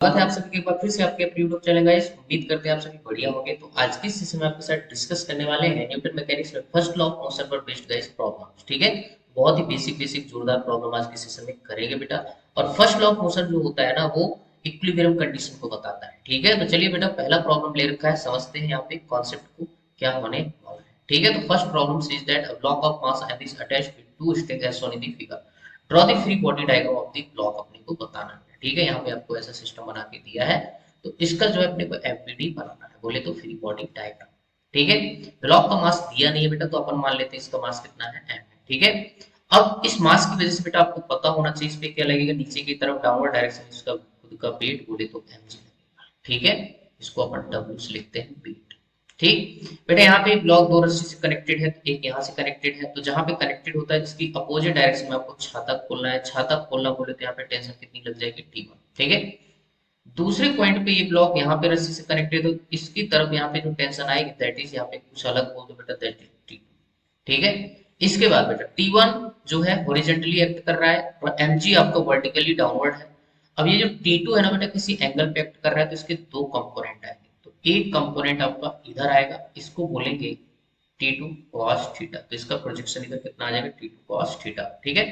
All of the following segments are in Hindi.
स्वागत है आप सभी के एक बार फिर से आपके अपने यूट्यूब चैनल गाइस। उम्मीद करते हैं आप सभी बढ़िया होंगे। तो आज की सेशन में आपके साथ डिस्कस करने वाले हैं न्यूटन मैकेनिक्स में फर्स्ट लॉ ऑफ मोशन पर बेस्ड गाइस प्रॉब्लम्स। ठीक है, बहुत ही बेसिक जोरदार प्रॉब्लम आज की सेशन में करेंगे बेटा। और फर्स्ट लॉ ऑफ मोशन जो होता है ना, वो इक्विलिब्रियम कंडीशन को बताता है। ठीक है, तो चलिए बेटा, पहला प्रॉब्लम ले रखा है, समझते हैं यहाँ पे कॉन्सेप्ट को क्या होने वाला है। ठीक है, तो first problem says that a block of mass M is attached with two string as shown in the figure. Draw the free body diagram of the block, अपने को बताना है। ठीक है, यहाँ पे आपको ऐसा सिस्टम बना के दिया है, तो इसका जो है अपने को एमपीडी बनाना है, बोले तो फ्री बॉडी डायग्राम। ठीक है, ब्लॉक का मास दिया नहीं है बेटा, तो अपन मान लेते हैं इसका मास कितना है, एम। ठीक है, अब इस मास की वजह से बेटा आपको पता होना चाहिए इस पे क्या लगेगा, नीचे की तरफ डाउनवर्ड डायरेक्शन इसका खुद का वेट, बोले तो एमजी लगेगा। ठीक है, इसको अपन डब्ल्यू से लिखते हैं, वेट। ठीक बेटा, यहाँ पे ब्लॉक दो रस्सी से कनेक्टेड है, तो एक यहाँ से कनेक्टेड है, तो जहां पे कनेक्टेड होता है जिसकी अपोजिट डायरेक्शन में आपको छाता खोलना है, छाता खोलना बोले तो यहाँ पे टेंशन कितनी लग जाएगी, T1। ठीक है, दूसरे पॉइंट पे ये ब्लॉक यहाँ पे रस्सी से कनेक्टेड है, तो इसकी तरफ यहाँ पे जो टेंशन आएगी दैट इज, यहाँ पे कुछ अलग बोल दो बेटा, दैट इज T2। ठीक है, इसके बाद बेटा T1 जो है हॉरिजॉन्टली एक्ट कर रहा है और mg आपका वर्टिकली डाउनवर्ड है। अब ये जो T2 है ना बेटा, किसी एंगल पे एक्ट कर रहा है, तो इसके दो कंपोनेंट आएंगे। तो एक कंपोनेंट आपका इधर आएगा, इसको बोलेंगे T2 cos थीटा, तो इसका प्रोजेक्शन इधर कितना आ जाएगा, T2 cos थीटा। ठीक है,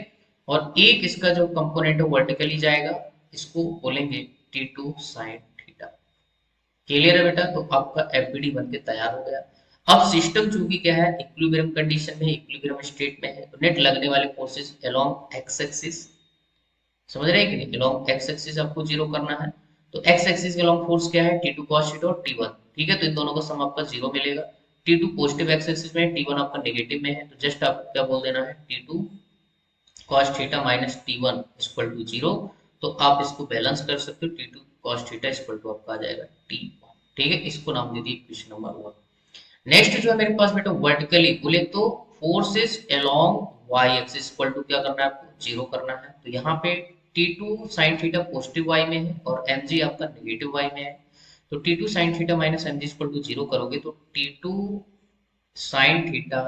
और एक इसका जो कंपोनेंट है वर्टिकली जाएगा, इसको बोलेंगे T2 sin थीटा। क्लियर है बेटा, तो आपका एफबीडी बन के तैयार हो गया। अब सिस्टम चूंकि क्या है, इक्विलिब्रियम कंडीशन में, इक्विलिब्रियम स्टेट में है, तो नेट लगने वाले फोर्सेस अलोंग एक्स एक्सिस, समझ रहे हैं कि नहीं, अलोंग एक्स एक्सिस आपको जीरो करना है। तो एक्स एक्सिस के अलोंग फोर्स क्या है, T2 cos थीटा और T1। ठीक है, तो इन दोनों का सम आपका जीरो मिलेगा। T2 पॉजिटिव एक्स एक्सिस में है, T1 आपका नेगेटिव में है, तो जस्ट आपको क्या बोल देना है, T2 cos theta minus T1 equal to zero. तो आप इसको बैलेंस कर सकते हो, T2 cos theta equal to आपका आ जाएगा T1। ठीक है, इसको नाम दे दिए इक्वेशन नंबर 1। नेक्स्ट जो है मेरे पास बेटा वर्टिकली बोले तो forces along Y axis equal to क्या करना है, आपको जीरो करना है। तो यहाँ पे T2 sin theta positive Y में है और mg आपका नेगेटिव वाई में है। तो T2 sin theta minus mg equal to zero करोगे तो T2 sin theta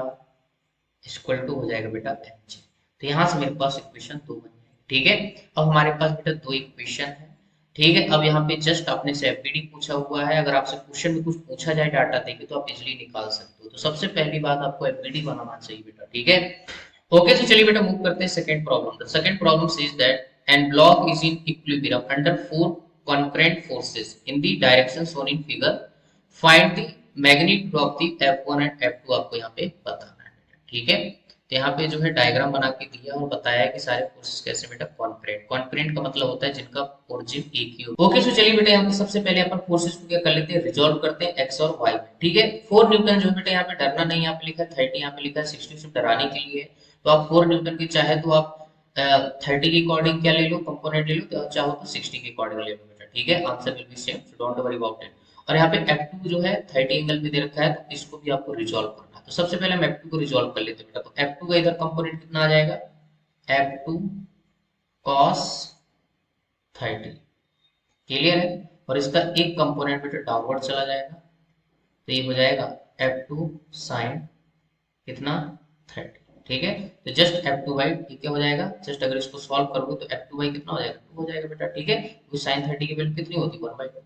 equal to हो जाएगा बेटा mg। तो यहाँ से मेरे पास इक्वेशन दो बन जाएगी। ठीक है, अब हमारे पास बेटा दो इक्वेशन है। ठीक है, अब यहाँ पे जस्ट आपने से एफबीडी पूछा हुआ है, अगर आपसे क्वेश्चन में कुछ पूछा जाए डाटा देके तो आप इजिली निकाल सकते हो। तो सबसे पहली बात आपको एफबीडी बनाना चाहिए बेटा। ठीक है, ओके, तो चलिए बेटा मूव करते हैं second problem. The second problem says that an block is in equilibrium under four concurrent forces in the direction shown in figure, find the magnitude of the F1 and F2 आपको यहाँ पे बताना है बेटा। ठीक है, तो यहाँ पे जो है डायग्राम बना के दिया और बताया है कि सारे फोर्सेस कैसे बेटा, कॉन्करेंट। कॉन्करेंट का मतलब होता है जिनका ओरिजिन एक ही हो। ओके, तो चलिए बेटा यहाँ पे सबसे पहले अपन फोर्सेस को क्या कर लेते हैं, रिजॉल्व करते हैं एक्स और वाई में। ठीक है, 4 न्यूटन जो है बेटा, यहाँ पे डरना नहीं, यहाँ पे लिखा है 30, यहाँ पे लिखा है 60, सिर्फ डराने के लिए। तो आप 4 न्यूटन की चाहे तो आप 30 के अकॉर्डिंग क्या ले लो, कंपोनेंट ले लो, तो चाहो तो 60 के अकॉर्डिंग ले लो बेटा। ठीक है, answer will be same, so don't worry about it. और यहाँ पे F2 जो है 30 एंगल पे दे रखा है, तो इसको भी आपको रिजॉल्व करना है। तो सबसे पहले हम F2 को रिजॉल्व कर लेते हैं बेटा। तो F2 का इधर कंपोनेंट कितना आ जाएगा, F2 cos 30। क्लियर है, और इसका एक कंपोनेंट बेटा डाउनवर्ड चला जाएगा, तो ये हो जाएगा F2 sin कितना, 30। ठीक है, तो जस्ट F2 बाई क्या हो जाएगा, जस्ट अगर इसको सॉल्व करोगे तो F2 बाई कितना हो जाएगा, 2 हो जाएगा बेटा। ठीक है, तो sin 30 की वैल्यू कितनी होती है, 1/2।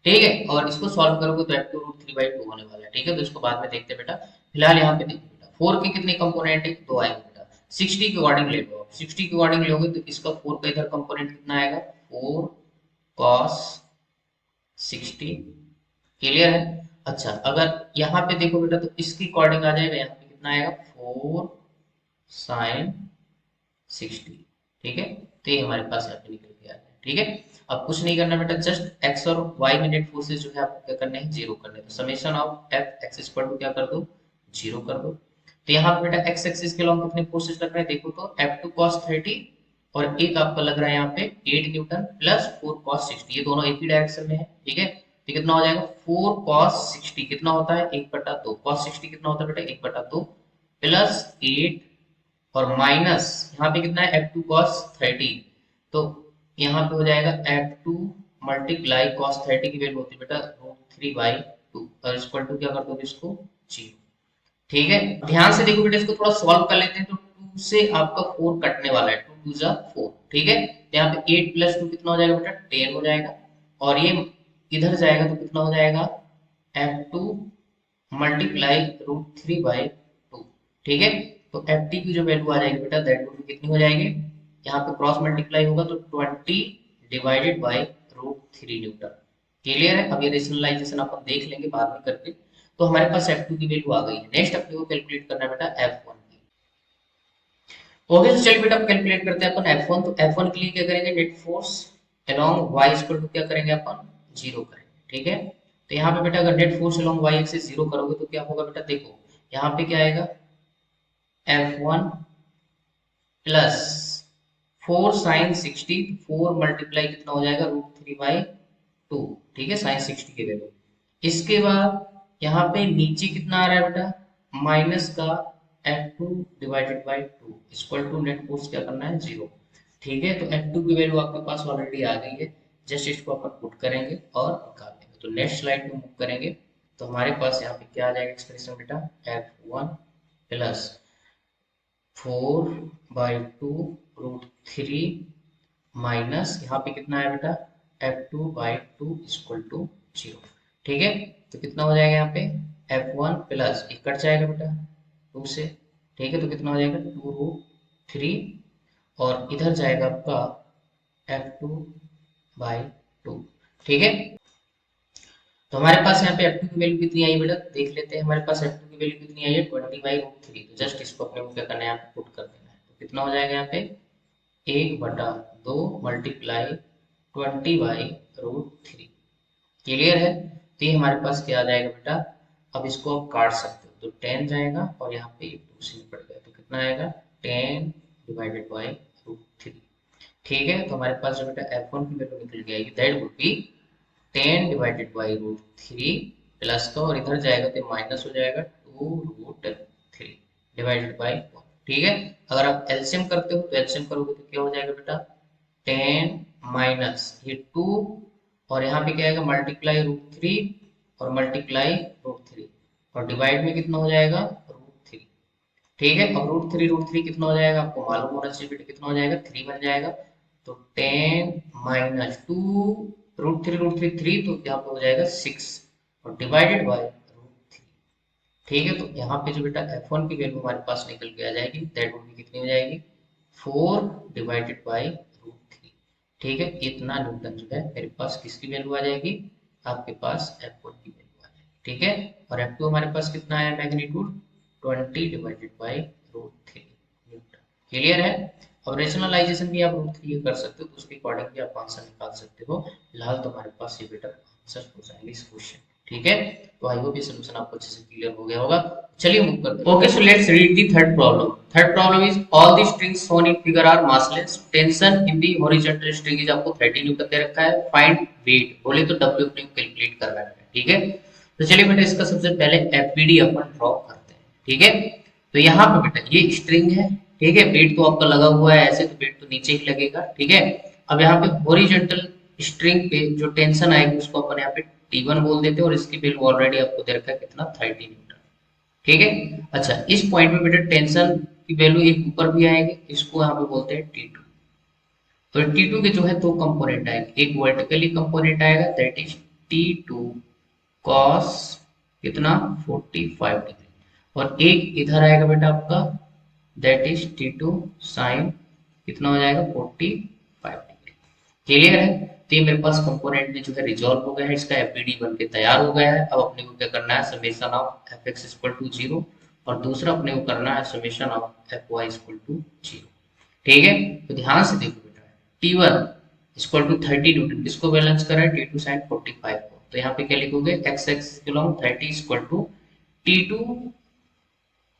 ठीक है, और इसको सॉल्व करोगे तो F2 √3/2 होने वाला है। ठीक है, तो इसको बाद में देखते हैं बेटा, फिलहाल यहाँ पे देखिए बेटा, 4 के कितने कंपोनेंट है, 2 आएंगे बेटा। 60 के अकॉर्डिंग ले लो, 60 के अकॉर्डिंग लोगे तो इसका 4 का इधर कंपोनेंट कितना आएगा, 4 cos 60। क्लियर है, अच्छा अगर यहाँ पे देखो बेटा, तो इसके अकॉर्डिंग आ जाएगा, यहाँ पे कितना आएगा, 4 sin 60। ठीक है, तो ये हमारे पास यहाँ पे निकल के आ गया। ठीक है, अब कुछ नहीं करना बेटा, जस्ट एक्स और वाई में नेट फोर्सेस जो है आपको क्या करने हैं, जीरो करने। तो summation of F X equal to क्या कर दो, जीरो कर दो। तो यहाँ पे बेटा एक्स एक्सिस के लॉन्ग कितने फोर्सेस लग रहे हैं, देखो तो F2 cos 30 और एक आपका लग रहा है यहाँ पे 8 न्यूटन प्लस 4 cos 60, ये दोनों एक ही डायरेक्शन में है। ठीक है, तो कितना हो जाएगा, 4 cos 60 कितना होता है, 1/2, cos 60 कितना होता है बेटा, 1/2 प्लस 8 और माइनस यहाँ पे कितना है, F2 cos 30, तो यहाँ पे हो जाएगा F2 मल्टीप्लाई cos 30 की वैल्यू होती है बेटा √3/2 और इक्वल टू क्या कर दो इसको, 0। ठीक है, ध्यान से देखो बेटा, इसको थोड़ा सॉल्व कर लेते हैं। तो 2 से आपका 4 कटने वाला है, 2 2 जा 4। ठीक है, तो यहाँ पे 8 प्लस 2 कितना हो जाएगा बेटा, 10 हो जाएगा। और ये इधर जाएगा तो कितना हो जाएगा F2 multiply root three by two. ठीक है, तो एफ टी की जो वैल्यू आ जाएगी बेटा दैट वुड कितनी हो जाएगी, यहाँ पे क्रॉस मल्टीप्लाई होगा तो 20 divided by root three newton. Clear है, अब ये रेशनलाइजेशन अपन देख लेंगे बाद में करके। तो हमारे पास एफ टू की वैल्यू आ गई है। नेक्स्ट अपने को कैलकुलेट करना है बेटा एफ वन की। ओके, तो चलिए बेटा कैलकुलेट करते हैं अपन एफ वन। तो एफ वन के लिए क्या करेंगे, net force along Y equal to क्या करेंगे अपन, जीरो करेंगे। ठीक है, तो यहाँ पे बेटा अगर net force along Y axis zero करोगे तो क्या होगा बेटा, देखो यहाँ पे क्या आएगा, F one plus four sine sixty, four multiply कितना हो जाएगा रूट थ्री बाई टू। ठीक है, साइन सिक्सटी की वैल्यू। इसके बाद यहाँ पे नीचे कितना आ रहा है बेटा, माइनस का F two divided by two equal to net force क्या करना है, जीरो। ठीक है, तो एफ टू की वैल्यू आपके पास ऑलरेडी आ गई है, जस्ट इसको अपन पुट करेंगे और निकाल लेंगे। तो नेक्स्ट स्लाइड में मूव करेंगे तो हमारे पास यहाँ पे क्या आ जाएगा एक्सप्रेशन बेटा, F one plus four by two root three minus यहाँ पे कितना है बेटा, F two by two equal to zero. ठीक है, तो कितना हो जाएगा यहाँ पे, एफ वन प्लस एक कट जाएगा बेटा टू से। ठीक है, तो कितना हो जाएगा टू रूट थ्री, और इधर जाएगा आपका एफ टू बाई टू। ठीक है, तो हमारे पास यहाँ पे F2 की वैल्यू कितनी आई बेटा, देख लेते हैं। हमारे पास F2 की वैल्यू कितनी आई है, 20 बाई रूट थ्री। तो जस्ट इसको अपने को क्या करना है, यहाँ पे पुट कर देना है। तो कितना हो जाएगा यहाँ पे, एक बटा दो multiply 20 by root three. Clear है, तो ये हमारे पास क्या आ जाएगा बेटा, अब इसको आप काट सकते हो तो 10 जाएगा और यहाँ पे एक टू से निकल गया तो कितना आएगा, 10 डिवाइडेड बाई रूट थ्री। ठीक है, तो हमारे पास जो बेटा F1 की वैल्यू निकल गई that would be 10 divided by root three plus का, और इधर जाएगा तो माइनस हो जाएगा two root three divided by one. ठीक है, अगर आप एलसीएम करते हो तो एलसीएम करोगे तो क्या हो जाएगा बेटा, 10 माइनस ये टू, और यहाँ पे क्या आएगा मल्टीप्लाई रूट थ्री और मल्टीप्लाई रूट थ्री, और डिवाइड में कितना हो जाएगा रूट थ्री। ठीक है, अब रूट थ्री कितना हो जाएगा आपको मालूम होना चाहिए बेटा, कितना हो जाएगा, थ्री बन जाएगा। तो 10 minus two root three three, तो यहाँ पे हो जाएगा सिक्स, और डिवाइडेड बाय रूट थ्री। ठीक है, तो यहाँ पे जो बेटा एफ वन की वैल्यू हमारे पास निकल के आ जाएगी दैट वुड बी कितनी हो जाएगी, four divided by root three. ठीक है, इतना न्यूटन जो है मेरे पास किसकी वैल्यू आ जाएगी, आपके पास एफ वन की वैल्यू आ जाएगी। ठीक है, और एफ टू हमारे पास कितना आया magnitude, 20 divided by root three newton. Clear है, और रेशनलाइजेशन भी आप रूट थ्री कर सकते हो तो उसके अकॉर्डिंग भी आप आंसर निकाल सकते हो। फिलहाल तो हमारे पास ये बेटर आंसर हो जाएंगे इस क्वेश्चन। ठीक है, तो आई होप ये सॉल्यूशन आपको अच्छे से क्लियर हो गया होगा। चलिए मूव करते हैं। Okay, so let's read the third problem. Third problem is all the strings shown in figure are massless, tension in the horizontal string is आपको 30 न्यूटन दे रखा है, फाइंड वेट बोले तो डब्ल्यू अपने कैलकुलेट करना है। ठीक है, तो चलिए बेटा इसका सबसे पहले एफवीडी अपन ड्रॉ करते हैं। ठीक है, तो यहाँ पे बेटा ये स्ट्रिंग है। ठीक है, वेट तो आपका लगा हुआ है ऐसे, तो वेट तो नीचे ही लगेगा। ठीक है, अब यहाँ पे हॉरिजॉन्टल स्ट्रिंग पे जो टेंशन आएगी उसको अपन यहाँ पे T1 बोल देते हैं, और इसकी वैल्यू ऑलरेडी आपको दे रखा है कितना, 30 न्यूटन। ठीक है, अच्छा इस पॉइंट पे बेटा टेंशन की वैल्यू एक ऊपर भी आएगी, इसको यहाँ पे बोलते हैं T2। तो T2 के जो है दो कंपोनेंट आएंगे, एक वर्टिकली कंपोनेंट आएगा दैट इज T2 cos कितना 45 डिग्री, और एक इधर आएगा बेटा आपका दैट इज T2 sin कितना हो जाएगा 45 डिग्री। क्लियर है, तो ये मेरे पास कंपोनेंट में जो है रिजॉल्व हो गया है, इसका एफबीडी बन के तैयार हो गया है। अब अपने को क्या करना है, summation of F X equal to zero, और दूसरा अपने को करना है summation of F Y equal to zero. ठीक है, तो ध्यान से देखो बेटा, T1 इक्वल टू 30 न्यूटन, किसको बैलेंस कर रहा है, T2 sin 45 को। तो यहाँ पे क्या लिखोगे, एक्स एक्सिस के along 30 equal to T2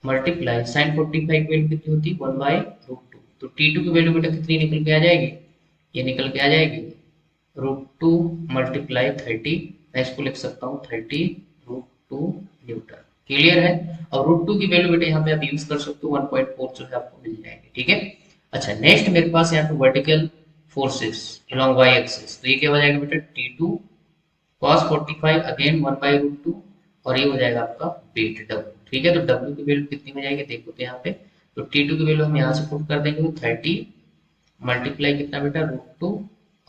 multiply sine 45 की वैल्यू कितनी होती है, 1 बाई रूट टू। तो T2 की वैल्यू बेटा कितनी निकल के आ जाएगी, ये निकल के आ जाएगी रूट टू मल्टीप्लाई 30, मैं इसको लिख सकता हूँ 30 रूट टू न्यूटन। क्लियर है, और रूट टू की वैल्यू बेटा यहाँ पे आप यूज कर सकते हो 1.4 जो है आपको मिल जाएगी। ठीक है, अच्छा नेक्स्ट मेरे पास यहाँ पे vertical forces along Y axis, तो ये क्या हो जाएगा बेटा T2 cos 45 again 1 by root two, और ये हो जाएगा आपका वेट W। ठीक है, तो W की वैल्यू कितनी हो जाएगी देखो तो यहाँ पे, तो T2 की वैल्यू हम यहाँ से पुट कर देंगे तो 30 मल्टीप्लाई कितना बेटा रूट टू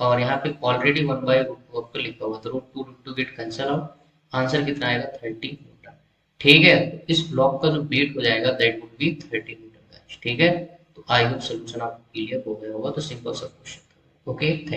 और यहाँ पे ऑलरेडी 1/√2 आपको लिखा हुआ, तो √2 गेट कैंसल आउट, आंसर कितना आएगा 30 न्यूटन। ठीक है, तो इस ब्लॉक का जो वेट हो जाएगा that would B 30 Newton guys. ठीक है, तो आई होप सोल्यूशन आपको क्लियर हो गया होगा। तो सिंपल सा क्वेश्चन। Okay, thank